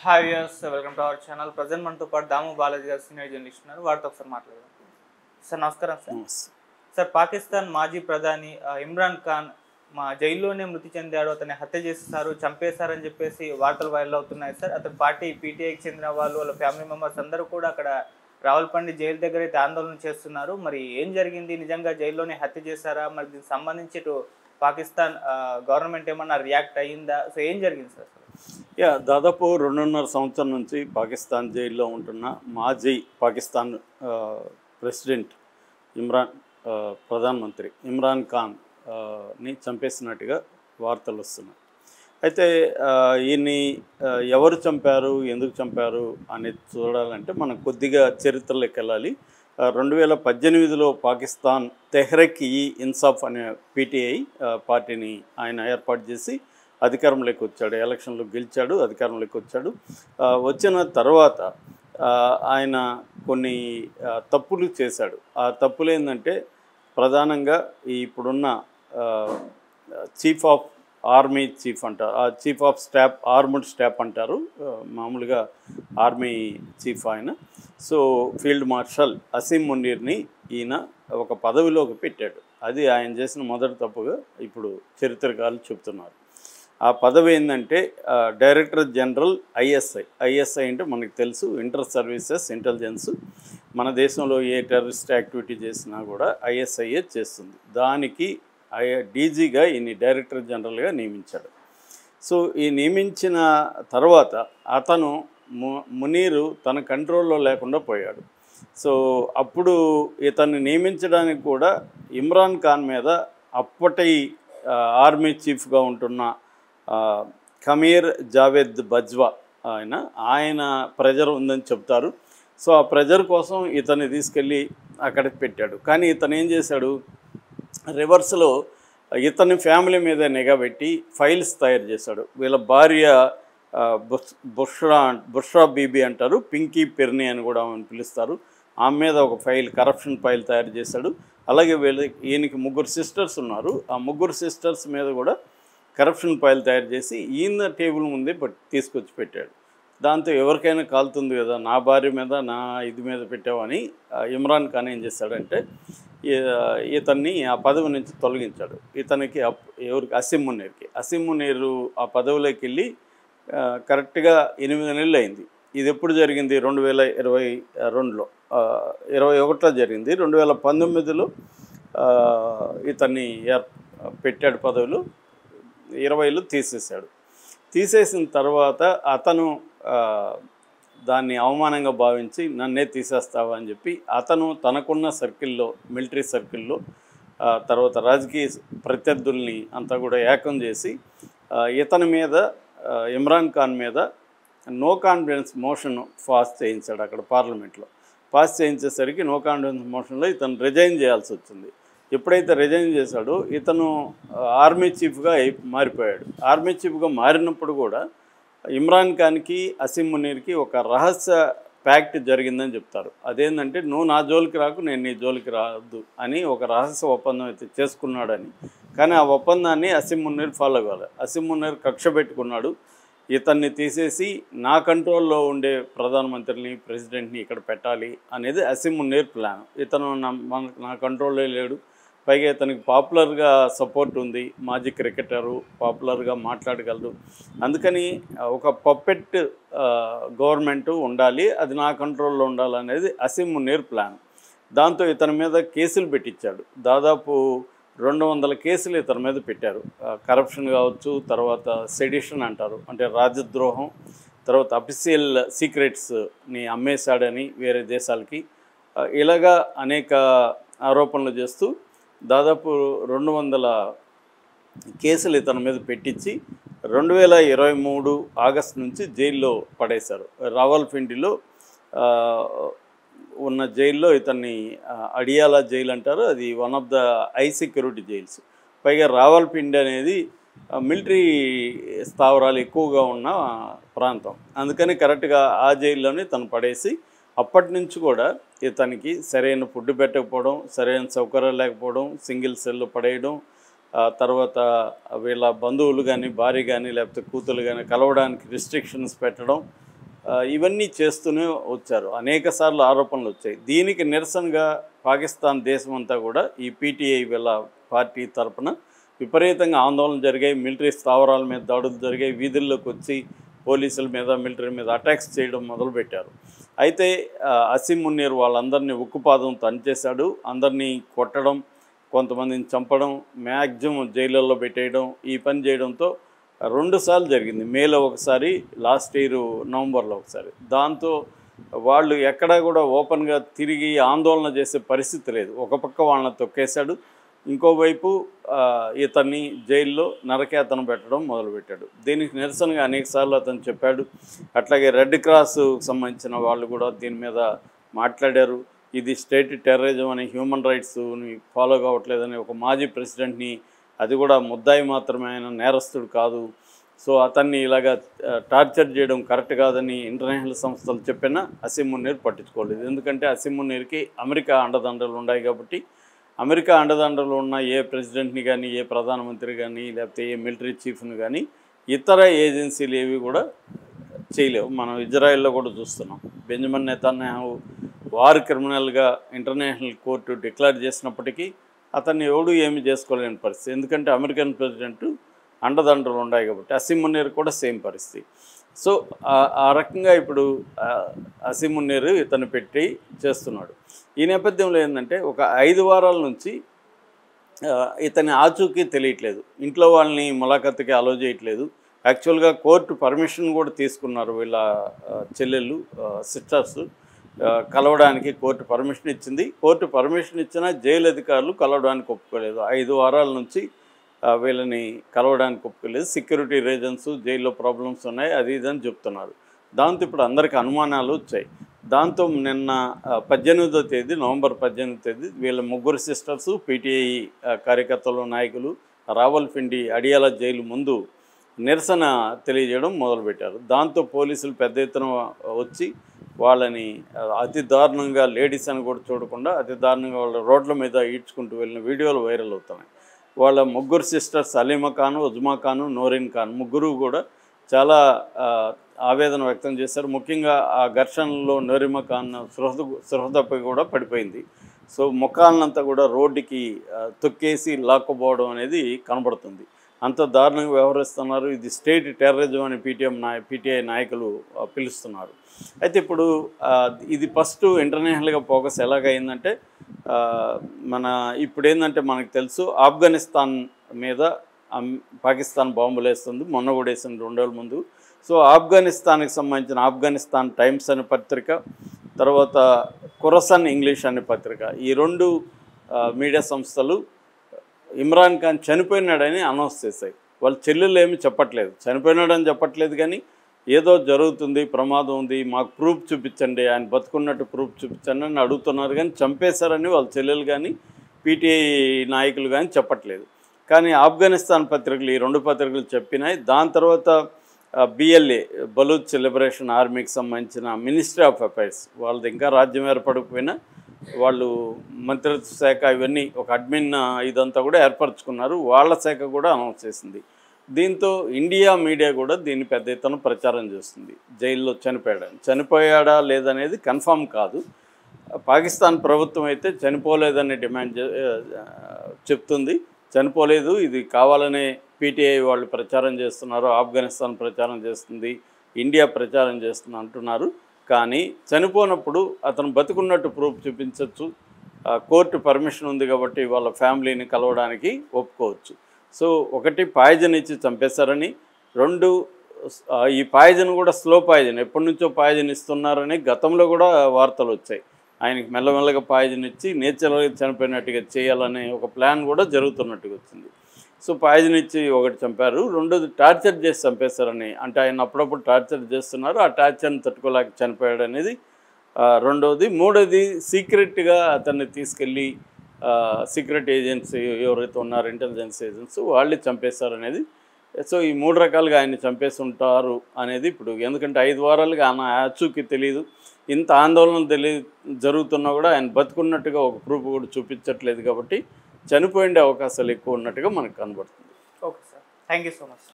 Hi viewers, welcome to our channel. Present మనతో పాటు దాము బాలాజీ గారు సీనియర్ జర్నలిస్ట్ ఉన్నారు. వారితో ఒకసారి మాట్లాడదాం. సార్ నమస్కారం. సార్ పాకిస్తాన్ మాజీ ప్రధాని ఇమ్రాన్ ఖాన్ మా జైల్లోనే మృతి చెందాడు, అతన్ని హత్య చేసేసారు, చంపేశారని చెప్పేసి వార్తలు వైరల్ అవుతున్నాయి సార్. అతని పార్టీ పీటీఐకి చెందిన వాళ్ళు, వాళ్ళ ఫ్యామిలీ మెంబర్స్ అందరూ కూడా అక్కడ రావులపండి జైలు దగ్గర అయితే ఆందోళన చేస్తున్నారు. మరి ఏం జరిగింది, నిజంగా జైల్లోనే హత్య చేశారా, మరి దీనికి సంబంధించి ఇటు పాకిస్తాన్ గవర్నమెంట్ ఏమన్నా రియాక్ట్ అయ్యిందా? సో ఏం జరిగింది సార్? దాదాపు 2.5 సంవత్సరం నుంచి పాకిస్తాన్ జైల్లో ఉంటున్న మాజీ పాకిస్తాన్ ప్రెసిడెంట్ ప్రధానమంత్రి ఇమ్రాన్ ఖాన్ని చంపేసినట్టుగా వార్తలు వస్తున్నాయి. అయితే ఈయన్ని ఎవరు చంపారు, ఎందుకు చంపారు అనేది చూడాలంటే మనం కొద్దిగా చరిత్రలోకి వెళ్ళాలి. 2018లో పాకిస్తాన్ తెహ్రీక్ ఈ ఇన్సాఫ్ అనే పీటీఐ పార్టీని ఆయన ఏర్పాటు చేసి అధికారంలోకి వచ్చాడు. ఎలక్షన్లో గెలిచాడు, అధికారంలోకి వచ్చాడు. వచ్చిన తర్వాత ఆయన కొన్ని తప్పులు చేశాడు. ఆ తప్పులు ఏంటంటే ప్రధానంగా ఇప్పుడున్న చీఫ్ ఆఫ్ ఆర్మీ చీఫ్ అంటారు, ఆ chief of staff armed staff అంటారు, మామూలుగా ఆర్మీ చీఫ్ ఆయన. సో ఫీల్డ్ మార్షల్ అసీం మునీర్ని ఈయన ఒక పదవిలోకి పెట్టాడు. అది ఆయన చేసిన మొదటి తప్పుగా ఇప్పుడు చరిత్రకారులు చెబుతున్నారు. ఆ పదవి ఏంటంటే డైరెక్టర్ జనరల్ ఐఎస్ఐ అంటే మనకు తెలుసు, ఇంటర్ సర్వీసెస్ ఇంటెలిజెన్స్. మన దేశంలో ఏ టెర్రరిస్ట్ యాక్టివిటీ చేసినా కూడా ఐఎస్ఐఏ చేస్తుంది. దానికి డీజీగా ఈయన డైరెక్టర్ జనరల్గా నియమించాడు. సో ఈ నియమించిన తర్వాత అతను మునీరు తన కంట్రోల్లో లేకుండా పోయాడు. సో అప్పుడు ఇతన్ని నియమించడానికి కూడా ఇమ్రాన్ ఖాన్ మీద అప్పటి ఆర్మీ చీఫ్గా ఉంటున్న ఖమీర్ జావేద్ బజ్వా ఆయన ప్రెజర్ ఉందని చెప్తారు. సో ఆ ప్రెజర్ కోసం ఇతన్ని తీసుకెళ్ళి అక్కడికి పెట్టాడు. కానీ ఇతను ఏం చేశాడు, రివర్స్లో ఇతని ఫ్యామిలీ మీద నిఘా పెట్టి ఫైల్స్ తయారు చేశాడు. వీళ్ళ భార్య బుష్రా బీబీ అంటారు, పింకీ పెర్నీ అని కూడా ఆమెను పిలుస్తారు. ఆమె మీద ఒక కరప్షన్ ఫైల్ తయారు చేశాడు. అలాగే ఈయనకి 3 సిస్టర్స్ ఉన్నారు. ఆ 3 సిస్టర్స్ మీద కూడా కరప్షన్ ఫైల్ తయారు చేసి ఈయన టేబుల్ ముందే తీసుకొచ్చి పెట్టాడు. దాంతో ఎవరికైనా కాలుతుంది కదా, నా భార్య మీద నా ఇది మీద పెట్టావని ఇమ్రాన్ ఖాన్ ఏం చేశాడంటే ఇతన్ని ఆ పదవి నుంచి తొలగించాడు. ఇతనికి ఎవరికి అసీం మునీరు ఆ పదవిలోకి వెళ్ళి కరెక్ట్గా 8 నెలలు అయింది. ఇది ఎప్పుడు జరిగింది? 2022లో 21లో జరిగింది. 2019లో ఇతన్ని పెట్టాడు పదవిలో, 20లో తీసేశాడు. తీసేసిన తర్వాత అతను దాన్ని అవమానంగా భావించి నన్నే తీసేస్తావా అని చెప్పి అతను తనకున్న సర్కిల్లో, మిలిటరీ సర్కిల్లో, తర్వాత రాజకీయ ప్రత్యర్థుల్ని అంతా కూడా ఏకం చేసి ఇతని మీద, ఇమ్రాన్ ఖాన్ మీద నో కాన్ఫిడెన్స్ మోషన్ పాస్ చేయించాడు. అక్కడ పార్లమెంట్లో పాస్ చేయించేసరికి నో కాన్ఫిడెన్స్ మోషన్లో ఇతను రిజైన్ చేయాల్సి వచ్చింది. ఎప్పుడైతే రిజైన్ చేశాడో ఇతను ఆర్మీ చీఫ్గా మారిపోయాడు. ఆర్మీ చీఫ్గా మారినప్పుడు కూడా ఇమ్రాన్ ఖాన్కి, అసీం మునీర్కి ఒక రహస్య ప్యాక్ట్ జరిగిందని చెప్తారు. అదేంటంటే నువ్వు నా జోలికి రాకు, నేను నీ జోలికి రాదు అని ఒక రహస్య ఒప్పందం అయితే చేసుకున్నాడని. కానీ ఆ ఒప్పందాన్ని అసీం మునీర్ ఫాలో కావాలి. అసీం మునీర్ కక్ష పెట్టుకున్నాడు, ఇతన్ని తీసేసి నా కంట్రోల్లో ఉండే ప్రధానమంత్రిని, ప్రెసిడెంట్ని ఇక్కడ పెట్టాలి అనేది అసీం మునీర్ ప్లాన్. ఇతను నా కంట్రోల్లో లేడు, పైగా ఇతనికి పాపులర్గా సపోర్ట్ ఉంది, మాజీ క్రికెటరు, పాపులర్గా మాట్లాడగలరు. అందుకని ఒక పప్పెట్ గవర్నమెంటు ఉండాలి, అది నా కంట్రోల్లో ఉండాలనేది అసీం మునీర్ ప్లాన్. దాంతో ఇతని మీద కేసులు పెట్టించాడు. దాదాపు 200 కేసులు ఇతని మీద పెట్టారు. కరప్షన్ కావచ్చు, తర్వాత సెడిషన్ అంటారు, అంటే రాజద్రోహం, తర్వాత అఫీషియల్ సీక్రెట్స్ని అమ్మేశాడని వేరే దేశాలకి, ఇలాగా అనేక ఆరోపణలు చేస్తూ దాదాపు 200 కేసులు ఇతని మీద పెట్టించి 2023 ఆగస్టు నుంచి జైల్లో పడేశారు. రావల్పిండిలో ఉన్న జైల్లో ఇతన్ని అడియాలా జైలు అంటారు, అది one of the high security jails. పైగా రావల్పిండి అనేది మిలిటరీ స్థావరాలు ఎక్కువగా ఉన్న ప్రాంతం. అందుకని కరెక్ట్గా ఆ జైల్లోనే తను పడేసి అప్పటి నుంచి కూడా ఇతనికి సరైన ఫుడ్ పెట్టకపోవడం, సరైన సౌకర్యాలు లేకపోవడం, సింగిల్ సెల్ పడేయడం, తర్వాత వీళ్ళ బంధువులు కానీ, భార్య కానీ, లేకపోతే కూతురు కానీ కలవడానికి రిస్ట్రిక్షన్స్ పెట్టడం, ఇవన్నీ చేస్తూనే వచ్చారు. అనేక సార్లు ఆరోపణలు వచ్చాయి. దీనికి నిరసనగా పాకిస్తాన్ దేశం అంతా కూడా ఈ పీటీఐ వీళ్ళ పార్టీ తరపున విపరీతంగా ఆందోళన జరిగాయి. మిలిటరీ స్థావరాల మీద దాడులు జరిగాయి. వీధుల్లోకి వచ్చి పోలీసుల మీద మిలిటరీ మీద అటాక్స్ చేయడం మొదలుపెట్టారు. అయితే అసీం మున్నీర్ వాళ్ళందరినీ ఉక్కుపాదంతో అణిచేశాడు. అందరినీ కొట్టడం, కొంతమందిని చంపడం, మ్యాక్సిమం జైళ్ళల్లో పెట్టేయడం, ఈ పని చేయడంతో 2 సార్లు జరిగింది. మేలో ఒకసారి, లాస్ట్ ఇయర్ నవంబర్లో ఒకసారి. దాంతో వాళ్ళు ఎక్కడా కూడా ఓపెన్గా తిరిగి ఆందోళన చేసే పరిస్థితి లేదు. ఒక పక్క వాళ్ళని తొక్కేశాడు, ఇంకోవైపు ఇతన్ని జైల్లో నరకేతనం పెట్టడం మొదలుపెట్టాడు. దీనికి నిరసనగా అనేకసార్లు అతను చెప్పాడు. అట్లాగే రెడ్ క్రాస్ సంబంధించిన వాళ్ళు కూడా దీని మీద మాట్లాడారు. ఇది స్టేట్ టెర్రరిజం అని, హ్యూమన్ రైట్స్ని ఫాలో కావట్లేదని ఒక మాజీ ప్రెసిడెంట్ని, అది కూడా ముద్దాయి మాత్రమే, ఆయన నేరస్తుడు కాదు, సో అతన్ని ఇలాగా టార్చర్ చేయడం కరెక్ట్ కాదని ఇంటర్నేషనల్ సంస్థలు చెప్పినా అసీం మున్నీర్ పట్టించుకోలేదు. ఎందుకంటే అసీం మున్నీర్కి అమెరికా అండదండలు ఉన్నాయి కాబట్టి, అమెరికా అండదండలు ఉన్న ఏ ప్రెసిడెంట్ని కానీ, ఏ ప్రధానమంత్రి కానీ, లేకపోతే ఏ మిలిటరీ చీఫ్ని కానీ ఇతర ఏజెన్సీలు ఏవి కూడా చేయలేవు. మనం ఇజ్రాయెల్లో కూడా చూస్తున్నాం. బెంజమిన్ నెతన్యాహు వార్ క్రిమినల్గా ఇంటర్నేషనల్ కోర్టు డిక్లేర్ చేసినప్పటికీ అతన్ని ఎవడు ఏమి చేసుకోలేని పరిస్థితి. ఎందుకంటే అమెరికన్ ప్రెసిడెంట్ అండదండలు ఉన్నాయి కాబట్టి. అసీం మున్నీర్ కూడా సేమ్ పరిస్థితి. సో ఆ రకంగా ఇప్పుడు అసీం మున్నీర్ ఇతను పెట్టి చేస్తున్నాడు. ఈ నేపథ్యంలో ఏంటంటే ఒక 5 వారాల నుంచి ఇతని ఆచూకీ తెలియట్లేదు. ఇంట్లో వాళ్ళని ములాఖత్తుకి అలో చేయట్లేదు. యాక్చువల్గా కోర్టు పర్మిషన్ కూడా తీసుకున్నారు వీళ్ళ చెల్లెళ్ళు, సిస్టర్స్ కలవడానికి కోర్టు పర్మిషన్ ఇచ్చింది. కోర్టు పర్మిషన్ ఇచ్చినా జైలు అధికారులు కలవడానికి ఒప్పుకోలేదు. 5 వారాల నుంచి వీళ్ళని కలవడానికి ఒప్పుకోలేదు. సెక్యూరిటీ రీజన్స్, జైల్లో ప్రాబ్లమ్స్ ఉన్నాయి, అది ఇదని చెప్తున్నారు. దాంతో ఇప్పుడు అందరికీ అనుమానాలు వచ్చాయి. దాంతో నిన్న 18వ తేదీ, నవంబర్ 18వ తేదీ వీళ్ళ 3 సిస్టర్సు, పీటీఐ కార్యకర్తలు, నాయకులు రావల్పిండి అడియాల జైలు ముందు నిరసన తెలియజేయడం మొదలుపెట్టారు. దాంతో పోలీసులు పెద్ద ఎత్తున వచ్చి వాళ్ళని అతి దారుణంగా, లేడీస్ అని కూడా చూడకుండా అతి దారుణంగా వాళ్ళ రోడ్ల మీద ఈడ్చుకుంటూ వెళ్ళిన వీడియోలు వైరల్ అవుతున్నాయి. వాళ్ళ 3 సిస్టర్స్ అలీమా ఖాను, ఉజ్మా ఖాను, నోరిన్ ఖాన్ ముగ్గురు కూడా చాలా ఆవేదన వ్యక్తం చేశారు. ముఖ్యంగా ఆ ఘర్షణలో నోరిమా ఖాన్ స్పృహ తప్పి కూడా పడిపోయింది. సో ముఖాలనంతా కూడా రోడ్డుకి తొక్కేసి లాక్కుపోవడం అనేది కనబడుతుంది. అంత దారుణంగా వ్యవహరిస్తున్నారు. ఇది స్టేట్ టెర్రరిజం అని పీటీఐ నాయకులు పిలుస్తున్నారు. అయితే ఇప్పుడు ఇది ఫస్ట్ ఇంటర్నేషనల్గా ఫోకస్ ఎలాగైందంటే, ఇప్పుడు ఏంటంటే మనకు తెలుసు ఆఫ్ఘనిస్తాన్ మీద పాకిస్తాన్ బాంబులు వేస్తుంది. మొన్న కూడా వేసింది 2 రోజుల ముందు. సో ఆఫ్ఘనిస్తాన్కి సంబంధించిన ఆఫ్ఘనిస్తాన్ టైమ్స్ అనే పత్రిక, తర్వాత ఖురసన్ ఇంగ్లీష్ అనే పత్రిక, ఈ 2 మీడియా సంస్థలు ఇమ్రాన్ ఖాన్ చనిపోయినాడని అనౌన్స్ చేశాయి. వాళ్ళ చెల్లెళ్ళు ఏమీ చెప్పట్లేదు, చనిపోయినాడని చెప్పట్లేదు, కానీ ఏదో జరుగుతుంది, ప్రమాదం ఉంది, మాకు ప్రూఫ్ చూపించండి, ఆయన బతుకున్నట్టు ప్రూఫ్ చూపించండి అని అడుగుతున్నారు. కానీ చంపేశారని వాళ్ళ చెల్లెలు కానీ పీటీఐ నాయకులు కానీ చెప్పట్లేదు. కానీ ఆఫ్ఘనిస్తాన్ పత్రికలు, ఈ 2 పత్రికలు చెప్పినాయి. దాని తర్వాత బిఎల్ఏ, బలూచ్ లిబరేషన్ ఆర్మీకి సంబంధించిన మినిస్ట్రీ ఆఫ్ అఫైర్స్, వాళ్ళది ఇంకా రాజ్యం ఏర్పడకపోయినా వాళ్ళు మంత్రిత్వ శాఖ ఇవన్నీ ఒక అడ్మిన్ ఇదంతా కూడా ఏర్పరచుకున్నారు. వాళ్ళ శాఖ కూడా అనౌన్స్ చేసింది. దీంతో ఇండియా మీడియా కూడా దీన్ని పెద్ద ఎత్తున ప్రచారం చేస్తుంది. జైల్లో చనిపోయాడా లేదనేది కన్ఫామ్ కాదు. పాకిస్తాన్ ప్రభుత్వం అయితే చనిపోలేదని డిమాండ్ చెప్తుంది. చనిపోలేదు, ఇది కావాలనే పీటీఐ వాళ్ళు ప్రచారం చేస్తున్నారు, ఆఫ్ఘనిస్తాన్ ప్రచారం చేస్తుంది, ఇండియా ప్రచారం చేస్తుంది అంటున్నారు. కానీ చనిపోయినప్పుడు అతను బతుకున్నట్టు ప్రూఫ్ చూపించవచ్చు. కోర్టు పర్మిషన్ ఉంది కాబట్టి వాళ్ళ ఫ్యామిలీని కలవడానికి ఒప్పుకోవచ్చు. సో ఒకటి పాయిజన్ ఇచ్చి చంపేశారని, 2 ఈ పాయిజన్ కూడా స్లో పాయిజన్, ఎప్పటి నుంచో పాయిజన్ ఇస్తున్నారని గతంలో కూడా వార్తలు వచ్చాయి. ఆయనకి మెల్లమెల్లగా పాయిజన్ ఇచ్చి నేచురల్గా చనిపోయినట్టుగా చేయాలనే ఒక ప్లాన్ కూడా జరుగుతున్నట్టుగా వచ్చింది. సో పాయిజన్ ఇచ్చి ఒకటి చంపారు, 2ది టార్చర్ చేసి చంపేశారని, అంటే ఆయన అప్పుడప్పుడు టార్చర్ చేస్తున్నారు, ఆ టార్చర్ని తట్టుకోలేక చనిపోయాడు అనేది 2వది. 3వది సీక్రెట్గా అతన్ని తీసుకెళ్ళి సీక్రెట్ ఏజెన్సీ ఎవరైతే ఉన్నారో ఇంటెలిజెన్స్ ఏజెన్సీ వాళ్ళే చంపేశారనేది. సో ఈ 3 రకాలుగా ఆయన్ని చంపేసి ఉంటారు అనేది ఇప్పుడు, ఎందుకంటే 5 వారాలుగా ఆయన ఆచూకీ తెలియదు. ఇంత ఆందోళన జరుగుతున్నా కూడా ఆయన బతుకున్నట్టుగా ఒక ప్రూఫ్ కూడా చూపించట్లేదు కాబట్టి చనిపోయే అవకాశాలు ఎక్కువ ఉన్నట్టుగా మనకు కనబడుతుంది. Okay sir, thank you so much.